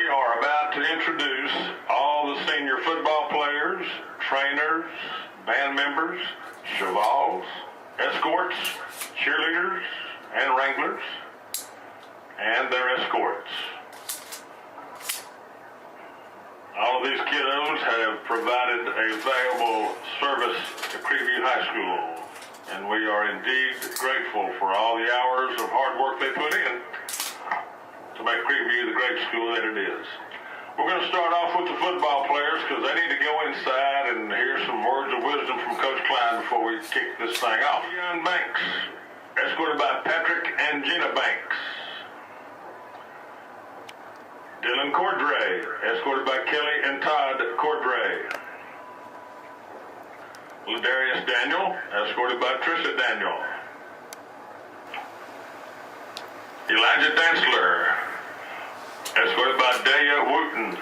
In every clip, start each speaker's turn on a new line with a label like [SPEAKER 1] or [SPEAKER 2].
[SPEAKER 1] We are about to introduce all the senior football players, trainers, band members, chevals, escorts, cheerleaders, and wranglers, and their escorts. All of these kiddos have provided a valuable service to Creekview High School, and we are indeed grateful for all the hours of hard work they put in to make Creekview the great school that it is. We're going to start off with the football players because they need to go inside and hear some words of wisdom from Coach Klein before we kick this thing off. Young Banks, escorted by Patrick and Gina Banks. Dylan Cordray, escorted by Kelly and Todd Cordray. Ladarius Daniel, escorted by Trisha Daniel. Elijah Dantzler, escorted by Daya Wooten.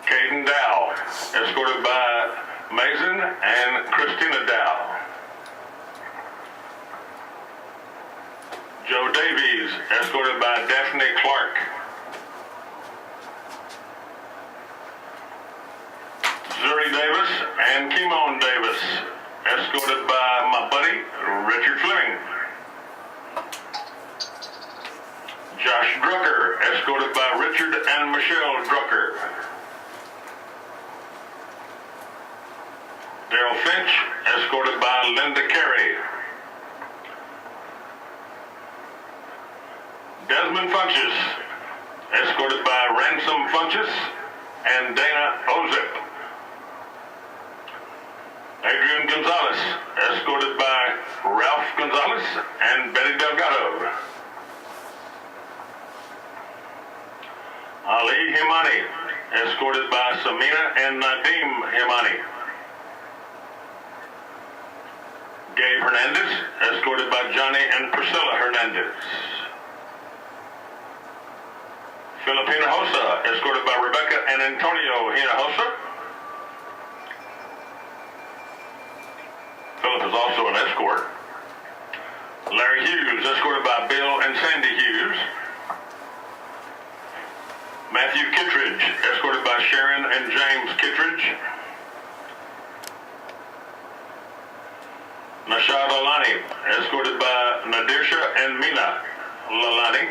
[SPEAKER 1] Caden Dow, escorted by Mason and Christina Dow. Joe Davies, escorted by Daphne Clark. Zuri Davis and Kimon Davis, escorted by my buddy, Richard Fleming. Josh Drucker, escorted by Richard and Michelle Drucker. Daryl Finch, escorted by Linda Carey. Desmond Funches, escorted by Ransom Funches and Dana Ozip. Adrian Gonzalez, escorted by Ralph Gonzalez and Betty Delgado. Ali Himani, escorted by Samina and Nadim Himani. Gabe Hernandez, escorted by Johnny and Priscilla Hernandez. Filipina Hosa, escorted by Rebecca and Antonio Hinojosa. Philip is also an escort. Larry Hughes, escorted by Bill and Sandy Hughes. Matthew Kittredge, escorted by Sharon and James Kittredge. Nashad Alani, escorted by Nadirsha and Mina Lalani.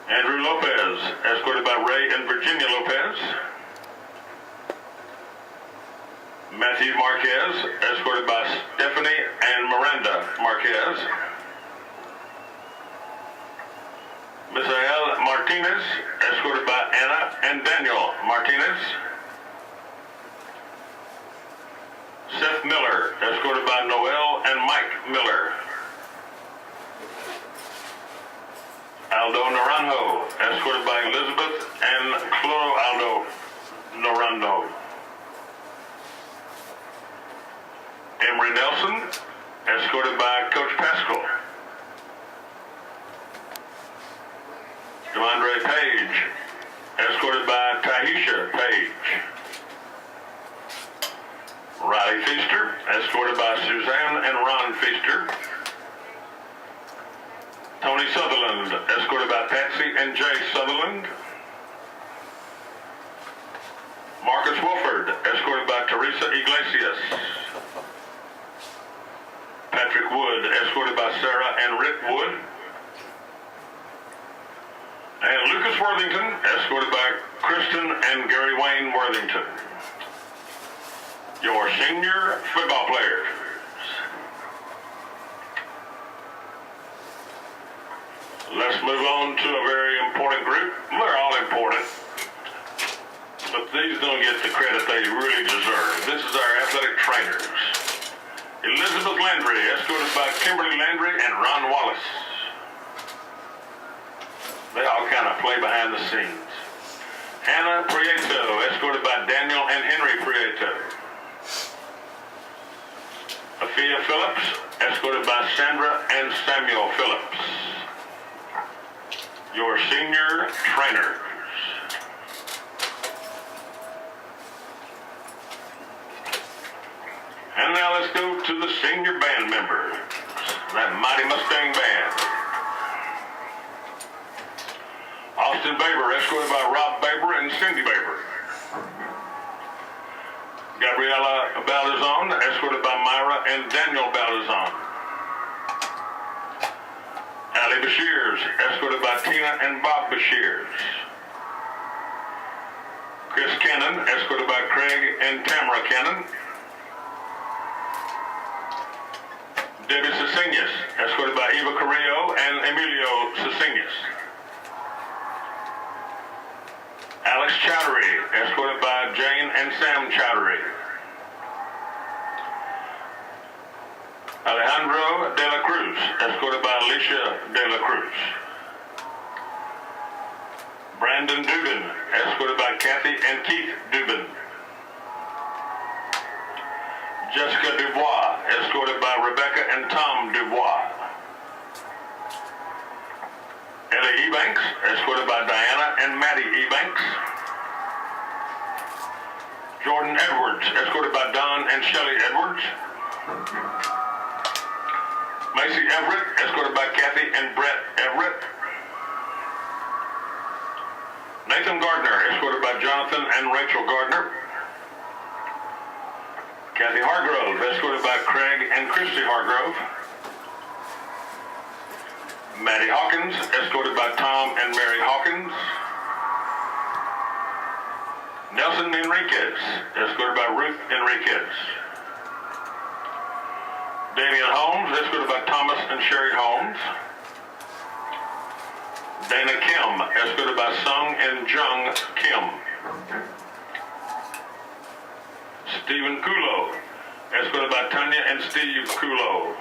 [SPEAKER 1] Andrew Lopez, escorted by Ray and Virginia Lopez. Matthew Marquez, escorted by Stephanie and Miranda Marquez. Misael Martinez, escorted by Anna and Daniel Martinez. Seth Miller, escorted by Noel and Mike Miller. Aldo Naranjo, escorted by Elizabeth and Cloro Aldo Naranjo. Emery Nelson, escorted by Coach Pascal. Demondre Page, escorted by Tahisha Page. Riley Feaster, escorted by Suzanne and Ron Feaster. Tony Sutherland, escorted by Patsy and Jay Sutherland. Marcus Wolford, escorted by Teresa Iglesias. Patrick Wood, escorted by Sarah and Rick Wood. And Lucas Worthington, escorted by Kristen and Gary Wayne Worthington. Your senior football players. Let's move on to a very important group. They're all important, but these don't get the credit they really deserve. This is our athletic trainers. Elizabeth Landry, escorted by Kimberly Landry and Ron Wallace. They all kind of play behind the scenes. Hannah Prieto, escorted by Daniel and Henry Prieto. Afia Phillips, escorted by Sandra and Samuel Phillips. Your senior trainers. And now let's go to the senior band members, that mighty Mustang band. Austin Baber, escorted by Rob Baber and Cindy Baber. Gabriela Baldizon, escorted by Myra and Daniel Baldizon. Ali Bashirs, escorted by Tina and Bob Bashirs. Chris Cannon, escorted by Craig and Tamara Cannon. Debbie Cecinius, escorted by Eva Carrillo and Emilio Cecinius. Alex Chowdhury, escorted by Jane and Sam Chowdhury. Alejandro de la Cruz, escorted by Alicia de la Cruz. Brandon Dubin, escorted by Kathy and Keith Dubin. Jessica Dubois, escorted by Rebecca and Tom Dubois. Ellie Ebanks, escorted by Diana and Maddie Ebanks. Jordan Edwards, escorted by Don and Shelley Edwards. Macy Everett, escorted by Kathy and Brett Everett. Nathan Gardner, escorted by Jonathan and Rachel Gardner. Kathy Hargrove, escorted by Craig and Christy Hargrove. Maddie Hawkins, escorted by Tom and Mary Hawkins. Nelson Enriquez, escorted by Ruth Enriquez. Damian Holmes, escorted by Thomas and Sherry Holmes. Dana Kim, escorted by Sung and Jung Kim. Stephen Kulo, escorted by Tanya and Steve Kulo.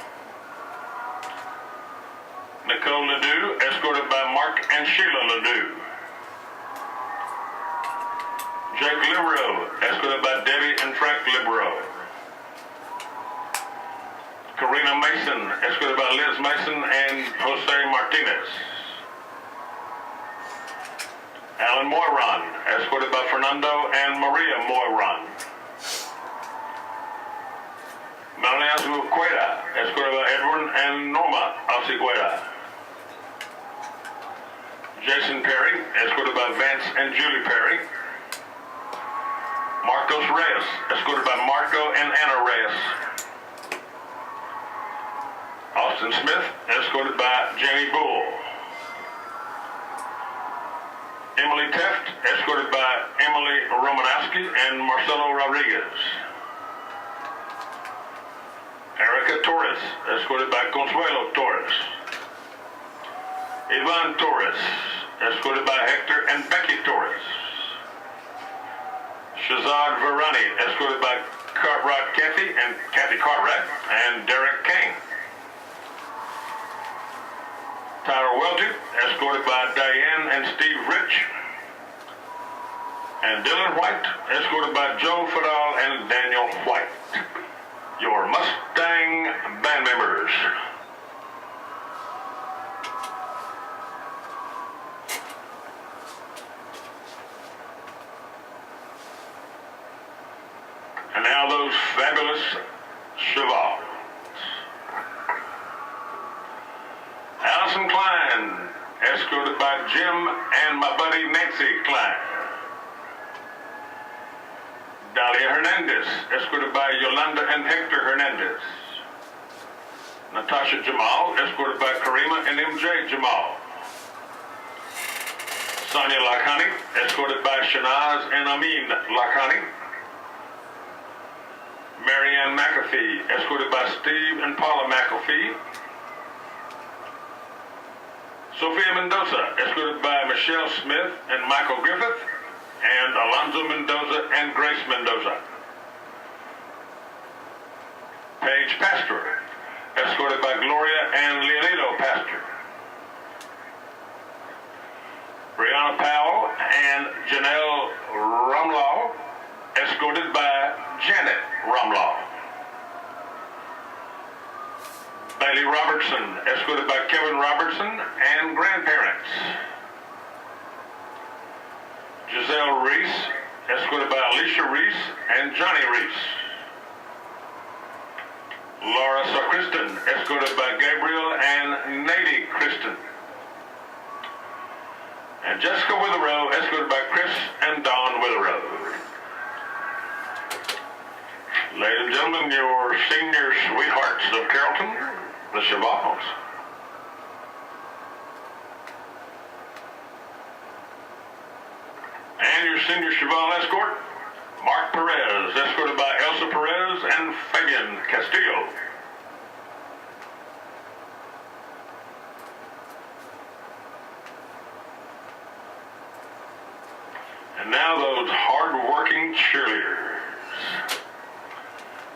[SPEAKER 1] Nicole Ledoux, escorted by Mark and Sheila Ledoux. Jake Libero, escorted by Debbie and Frank Libero. Karina Mason, escorted by Liz Mason and Jose Martinez. Alan Moiron, escorted by Fernando and Maria Moiron. Melanie Azuqueda, escorted by Edwin and Norma Azuqueda. Jason Perry, escorted by Vance and Julie Perry. Marcos Reyes, escorted by Marco and Anna Reyes. Austin Smith, escorted by Jamie Bull. Emily Teft, escorted by Emily Romanowski and Marcelo Rodriguez. Erica Torres, escorted by Consuelo Torres. Ivan Torres, escorted by Hector and Becky Torres. Shazad Varani, escorted by Cartwright Kathy and Kathy Cartwright and Derek Kane. Tyler Welty, escorted by Diane and Steve Rich. And Dylan White, escorted by Joe Fadal and Daniel White. Your Mustang band members. And now those fabulous Chevals. Allison Klein, escorted by Jim and my buddy Nancy Klein. Dalia Hernandez, escorted by Yolanda and Hector Hernandez. Natasha Jamal, escorted by Karima and MJ Jamal. Sonia Lakhani, escorted by Shanaz and Amin Lakhani. Marianne McAfee, escorted by Steve and Paula McAfee. Sophia Mendoza, escorted by Michelle Smith and Michael Griffith, and Alonzo Mendoza and Grace Mendoza. Paige Pastor, escorted by Gloria and Leonido Pastor. Brianna Powell and Janelle Rumlaw, escorted by Janet Rumlaw. Bailey Robertson, escorted by Kevin Robertson and grandparents. Giselle Reese, escorted by Alicia Reese and Johnny Reese. Laura Sacristan, escorted by Gabriel and Nady Kristen. And Jessica Witherow, escorted by Chris and Dawn Witherow. Ladies and gentlemen, your senior sweethearts of Carrollton, the Chevals. And your senior Cheval escort, Mark Perez, escorted by Elsa Perez and Fabian Castillo. And now those hard-working cheerleaders.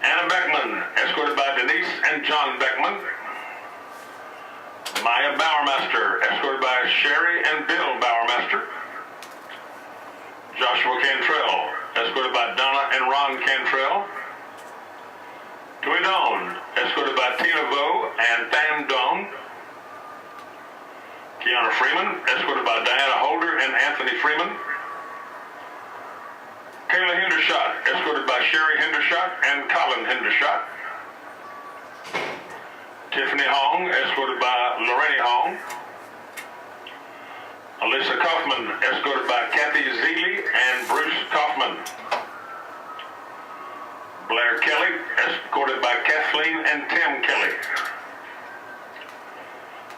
[SPEAKER 1] Anna Beckman, escorted by Denise and John Beckman. Maya Bowermaster, escorted by Sherry and Bill Bowermaster. Joshua Cantrell, escorted by Donna and Ron Cantrell. Tui Doan, escorted by Tina Vo and Than Doan. Kiana Freeman, escorted by Diana Holder and Anthony Freeman. Kayla Hendershot, escorted by Sherry Hendershot and Colin Hendershot. Tiffany Hong, escorted by Lorraine Hong. Alyssa Kaufman, escorted by Kathy Zeeley and Bruce Kaufman. Blair Kelly, escorted by Kathleen and Tim Kelly.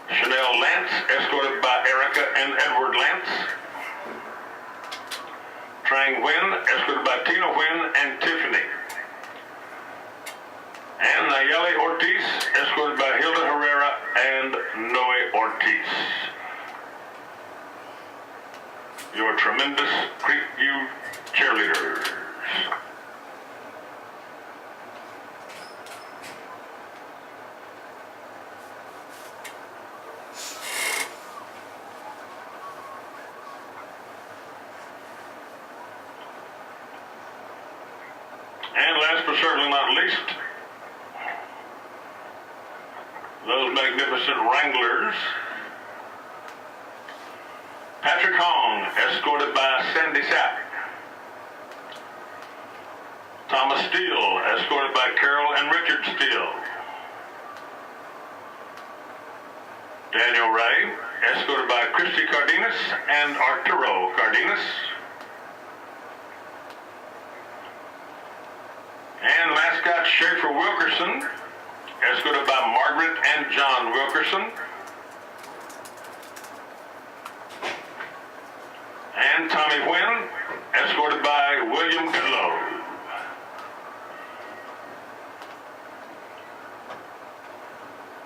[SPEAKER 1] Chanel Lance, escorted by Erica and Edward Lance. Trang Nguyen, escorted by Tina Nguyen and Tiffany. And Nayeli Ortiz, escorted by Hilda Herrera and Noe Ortiz. Your tremendous Creekview cheerleaders. And last but certainly not least, those magnificent Wranglers. Patrick Hong, escorted by Sandy Sapp. Thomas Steele, escorted by Carol and Richard Steele. Daniel Ray, escorted by Christy Cardenas and Arturo Cardenas. And mascot Schaefer Wilkerson, escorted by Margaret and John Wilkerson. And Tommy Nguyen, escorted by William Goodlow.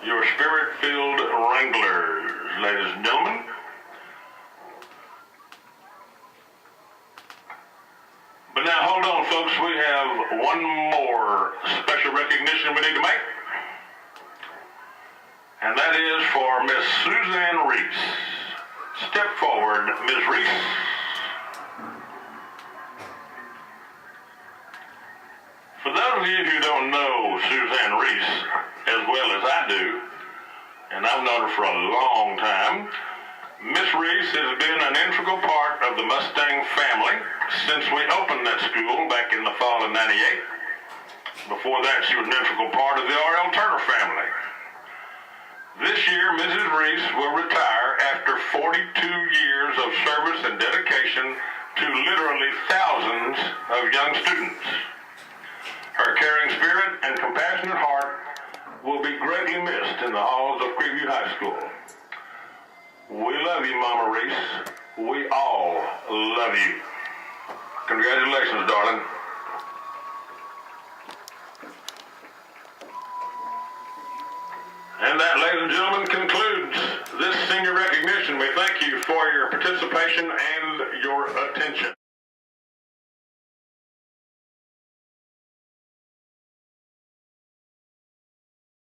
[SPEAKER 1] Your spirit-filled Wranglers, ladies and gentlemen. But now hold on, folks, we have one more special recognition we need to make. And that is for Miss Suzanne Reese. Step forward, Ms. Reese. For those of you who don't know Suzanne Reese as well as I do, and I've known her for a long time, Miss Reese has been an integral part of the Mustang family since we opened that school back in the fall of '98. Before that, she was an integral part of the R.L. Turner family. This year, Mrs. Reese will retire after 42 years of service and dedication to literally thousands of young students. Her caring spirit and compassionate heart will be greatly missed in the halls of Creekview High School. We love you, Mama Reese. We all love you. Congratulations, darling. And that, ladies and gentlemen, concludes this senior recognition. We thank you for your participation and your attention.